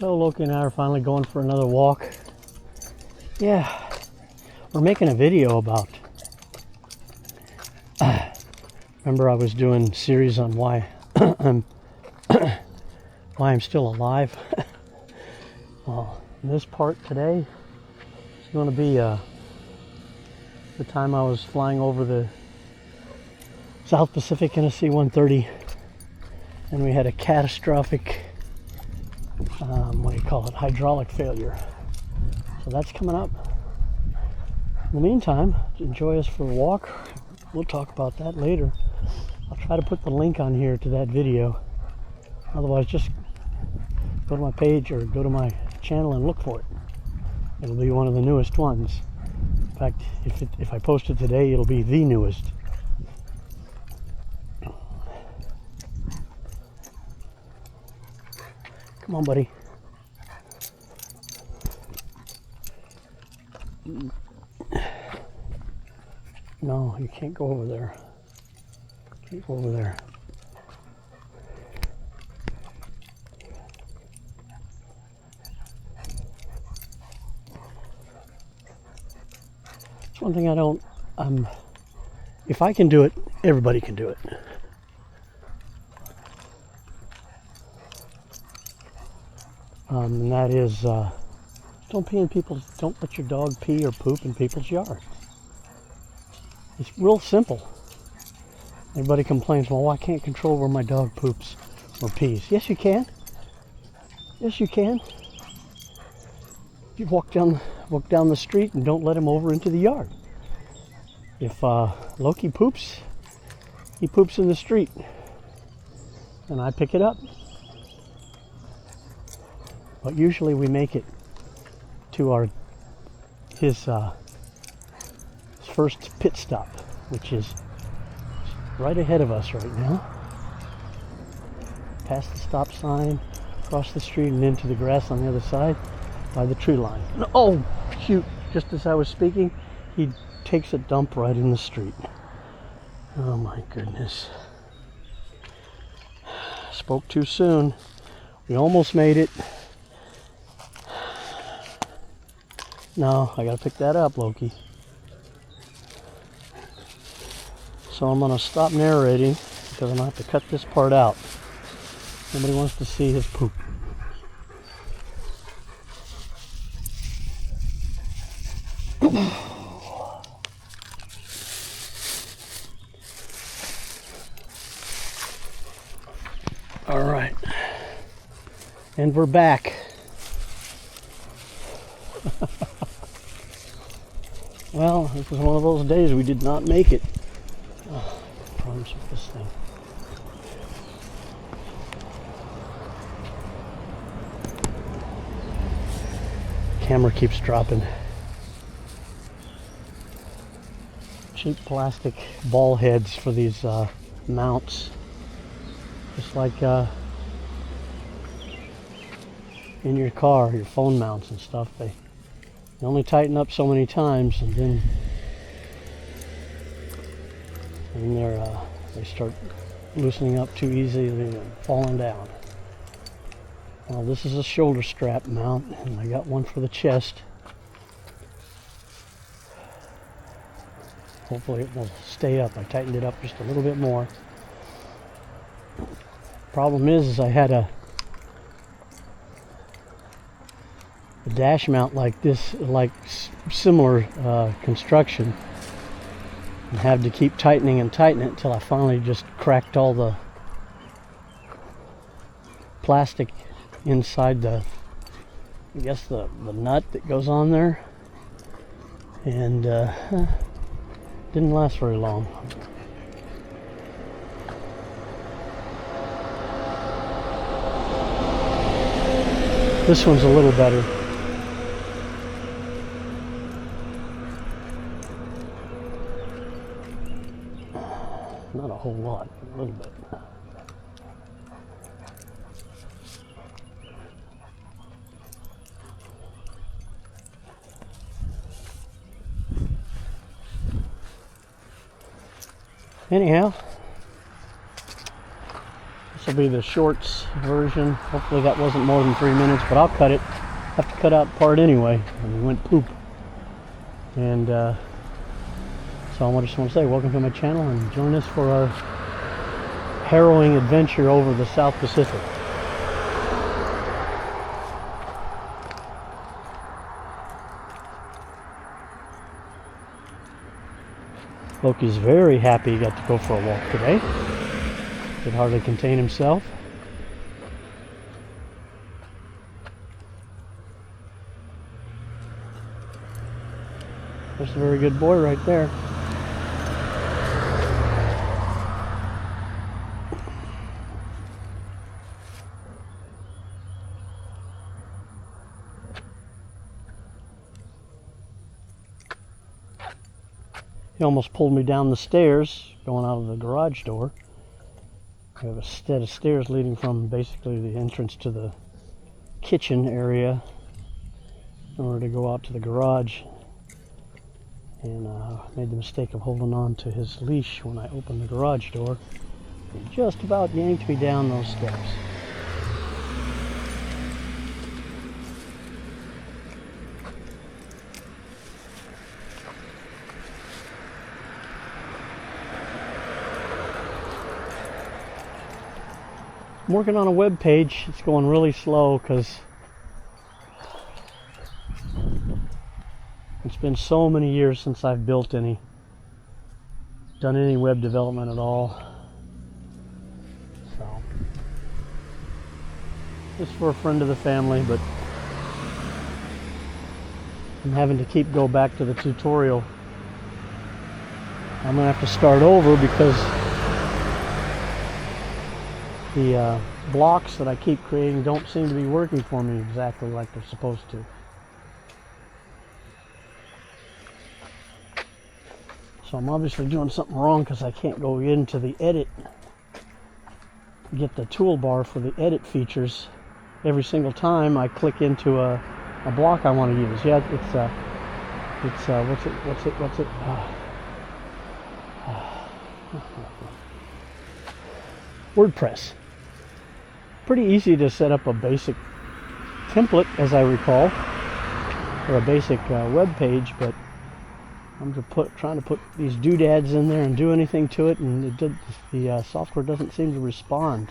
So Loki and I are finally going for another walk. Yeah, we're making a video about. Remember, I was doing a series on why I'm still alive. Well, this part today is going to be the time I was flying over the South Pacific in a C-130, and we had a catastrophic, what do you call it, hydraulic failure. So that's coming up. In the meantime, enjoy us for a walk. We'll talk about that later. I'll try to put the link on here to that video. Otherwise, just go to my page or go to my channel and look for it. It'll be one of the newest ones. In fact, if I post it today, it'll be the newest. Come on, buddy. No, you can't go over there. Can't go over there. It's one thing I don't, if I can do it, everybody can do it. And that is, don't let your dog pee or poop in people's yard. It's real simple. Everybody complains, well, I can't control where my dog poops or pees. Yes, you can. Yes, you can. You walk down the street and don't let him over into the yard. If Loki poops, he poops in the street, and I pick it up. But usually we make it to his first pit stop, which is right ahead of us right now. Past the stop sign, across the street, and into the grass on the other side by the tree line. Oh, shoot, just as I was speaking, he takes a dump right in the street. Oh my goodness. Spoke too soon. We almost made it. No, I gotta pick that up, Loki. So I'm gonna stop narrating because I'm gonna have to cut this part out. Nobody wants to see his poop. All right, and we're back. Well, this was one of those days we did not make it. Oh, problems with this thing. Camera keeps dropping. Cheap plastic ball heads for these mounts. Just like in your car, your phone mounts and stuff. They only tighten up so many times, and then they start loosening up too easily and falling down. Well, this is a shoulder strap mount, and I got one for the chest. Hopefully it will stay up. I tightened it up just a little bit more. Problem is I had a dash mount like this, like similar construction, and had to keep tightening it until I finally just cracked all the plastic inside the nut that goes on there, and didn't last very long. This one's a little better. Not a whole lot, but a little bit. Anyhow, will be the shorts version. Hopefully that wasn't more than 3 minutes, but I'll cut it. Have to cut out part anyway. And we went poop. And so I just want to say welcome to my channel and join us for our harrowing adventure over the South Pacific. Loki's very happy he got to go for a walk today. Could hardly contain himself. That's a very good boy right there. He almost pulled me down the stairs going out of the garage door. We have a set of stairs leading from basically the entrance to the kitchen area in order to go out to the garage. And made the mistake of holding on to his leash when I opened the garage door. He just about yanked me down those steps. I'm working on a web page. It's going really slow because it's been so many years since I've done any web development at all. So just for a friend of the family, but I'm having to go back to the tutorial. I'm gonna have to start over because the blocks that I keep creating don't seem to be working for me exactly like they're supposed to. So I'm obviously doing something wrong because I can't go into the edit, get the toolbar for the edit features every single time I click into a block I want to use. Yeah, it's what's it? WordPress. Pretty easy to set up a basic template, as I recall, or a basic web page, but I'm trying to put these doodads in there and do anything to it, and the software doesn't seem to respond.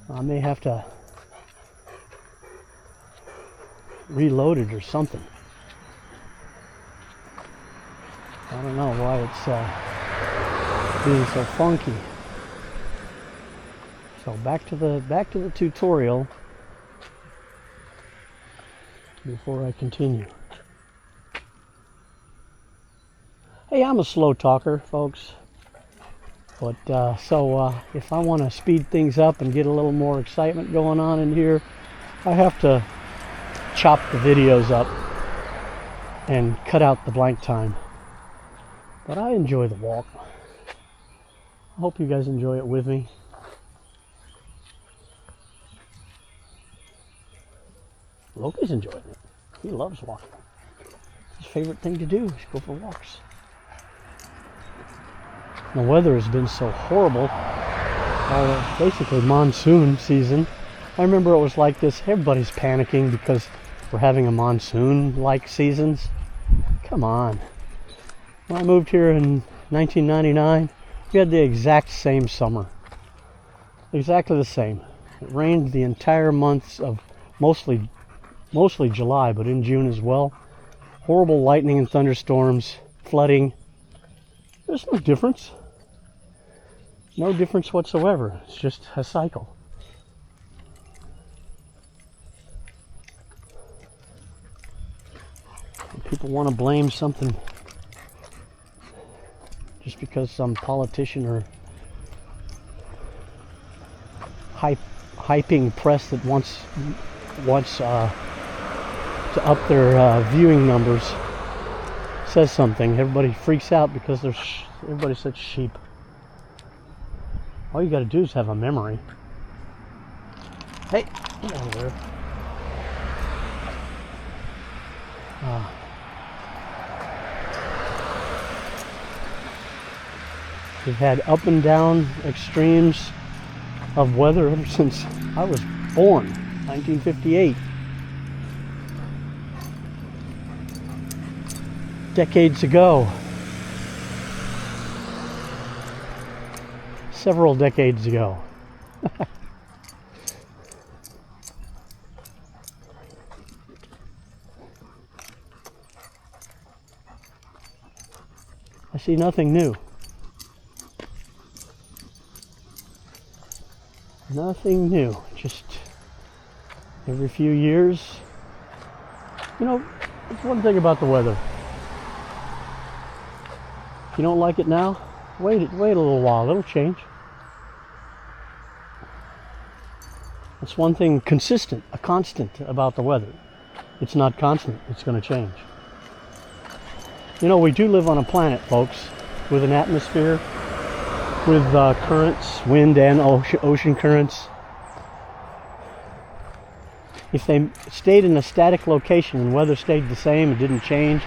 I may have to reload it or something. I don't know why it's being so funky. So back to the tutorial before I continue. Hey, I'm a slow talker, folks, but if I want to speed things up and get a little more excitement going on in here, I have to chop the videos up and cut out the blank time. But I enjoy the walk. I hope you guys enjoy it with me. Loki's enjoying it. He loves walking. His favorite thing to do is go for walks. The weather has been so horrible. Basically monsoon season. I remember it was like this. Everybody's panicking because we're having a monsoon-like seasons. Come on. When I moved here in 1999, we had the exact same summer. Exactly the same. It rained the entire months of mostly July, but in June as well. Horrible lightning and thunderstorms, flooding. There's no difference. No difference whatsoever. It's just a cycle. People want to blame something just because some politician or hyping press that wants to up their viewing numbers says something. Everybody freaks out because everybody's such sheep. All you got to do is have a memory. Hey, get over there. We've had up and down extremes of weather ever since I was born, 1958. Decades ago. Several decades ago. I see nothing new. Nothing new. Just every few years. You know, it's one thing about the weather. If you don't like it now, wait a little while. It'll change. It's one thing consistent, a constant about the weather. It's not constant. It's going to change. You know, we do live on a planet, folks, with an atmosphere, with currents, wind and ocean currents. If they stayed in a static location and weather stayed the same, it didn't change,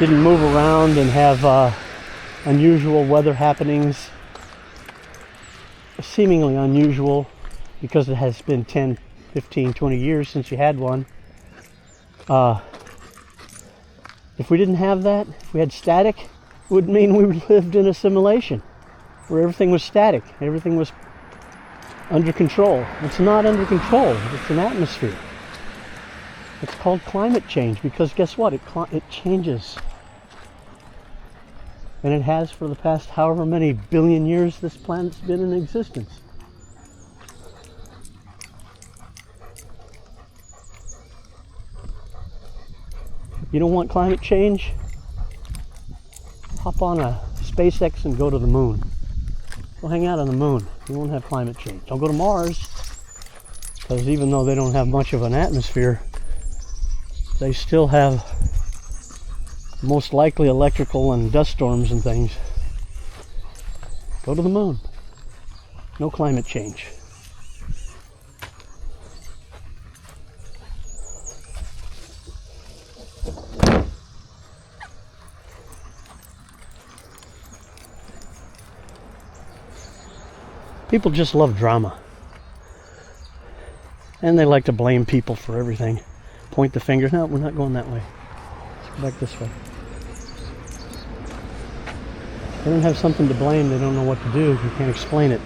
didn't move around and have unusual weather happenings, seemingly unusual because it has been 10, 15, 20 years since you had one. If we didn't have that, if we had static, it would mean we lived in a simulation where everything was static, everything was under control. It's not under control, it's an atmosphere. It's called climate change because guess what? It changes. And it has for the past however many billion years this planet's been in existence. You don't want climate change? Hop on a SpaceX and go to the moon. Go hang out on the moon. You won't have climate change. Don't go to Mars, because even though they don't have much of an atmosphere, they still have most likely electrical and dust storms and things. Go to the moon. No climate change. People just love drama. And they like to blame people for everything. Point the finger. No, we're not going that way. Let's go back this way. They don't have something to blame. They don't know what to do. You can't explain it.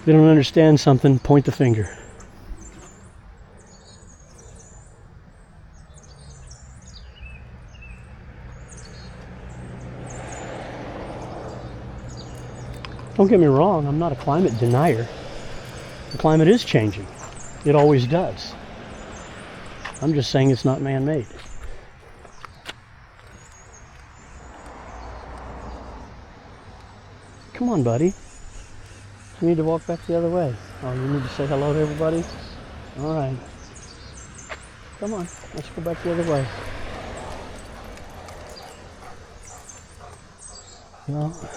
They don't understand something. Point the finger. Don't get me wrong, I'm not a climate denier. The climate is changing. It always does. I'm just saying it's not man-made. Come on, buddy. You need to walk back the other way. Oh, you need to say hello to everybody? All right. Come on, let's go back the other way. Well,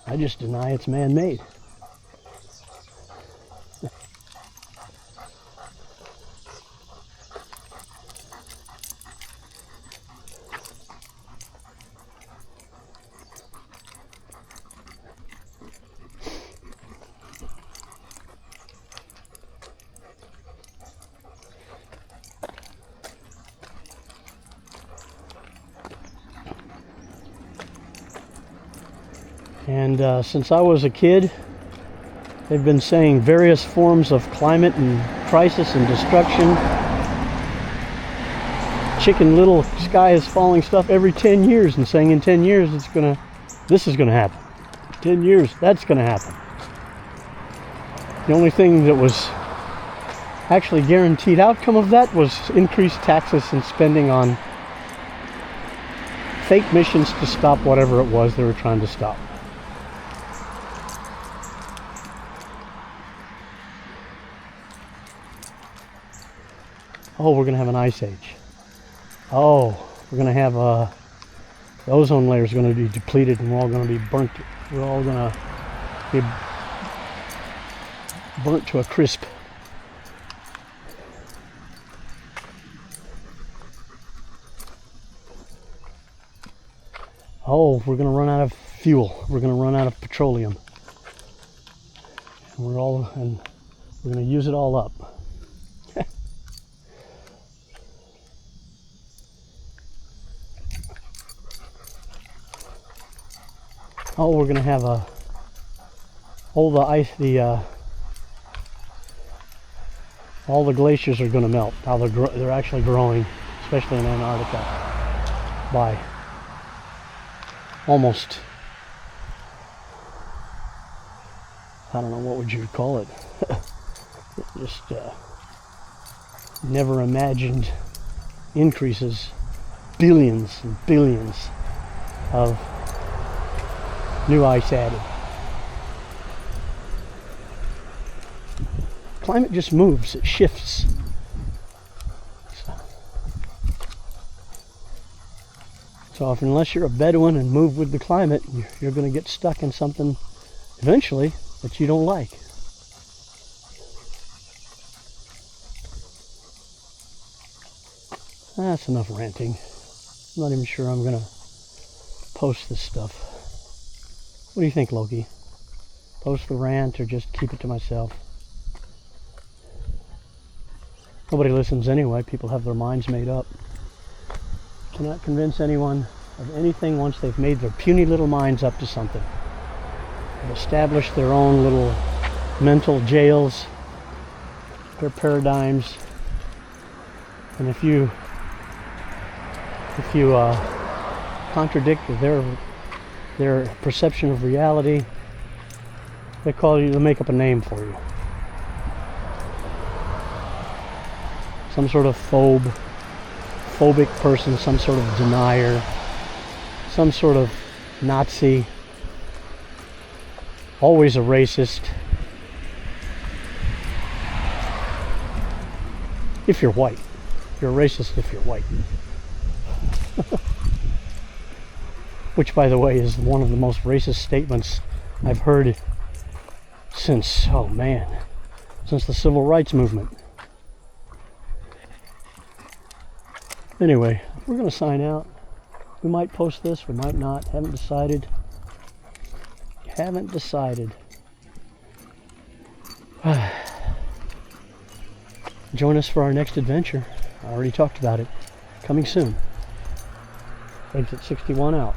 I just deny it's man-made. And since I was a kid, they've been saying various forms of climate and crisis and destruction. Chicken Little sky is falling stuff every 10 years and saying in 10 years this is gonna happen. 10 years, that's gonna happen. The only thing that was actually guaranteed outcome of that was increased taxes and spending on fake missions to stop whatever it was they were trying to stop. Oh, we're going to have an ice age. Oh, we're going to have the ozone layer is going to be depleted and we're all going to be burnt. We're all going to be burnt to a crisp. oh, we're going to run out of fuel. We're going to run out of petroleum. And we're going to use it all up. Oh, we're going to have all the glaciers are going to melt. Now they're actually growing, especially in Antarctica, by almost, I don't know, what would you call it? Just never imagined increases, billions and billions of new ice added. Climate just moves, it shifts. So unless you're a Bedouin and move with the climate, you're going to get stuck in something eventually that you don't like. That's enough ranting. I'm not even sure I'm going to post this stuff. What do you think, Loki? Post the rant or just keep it to myself? Nobody listens anyway. People have their minds made up. Cannot convince anyone of anything once they've made their puny little minds up to something. They've established their own little mental jails, their paradigms, and if you contradict their perception of reality, they'll make up a name for you. Some sort of phobic person, some sort of denier, some sort of Nazi, always a racist. If you're white. You're a racist if you're white. Which, by the way, is one of the most racist statements I've heard since the Civil Rights Movement. Anyway, we're going to sign out. We might post this, we might not. Haven't decided. Join us for our next adventure. I already talked about it. Coming soon. Exit 61 out.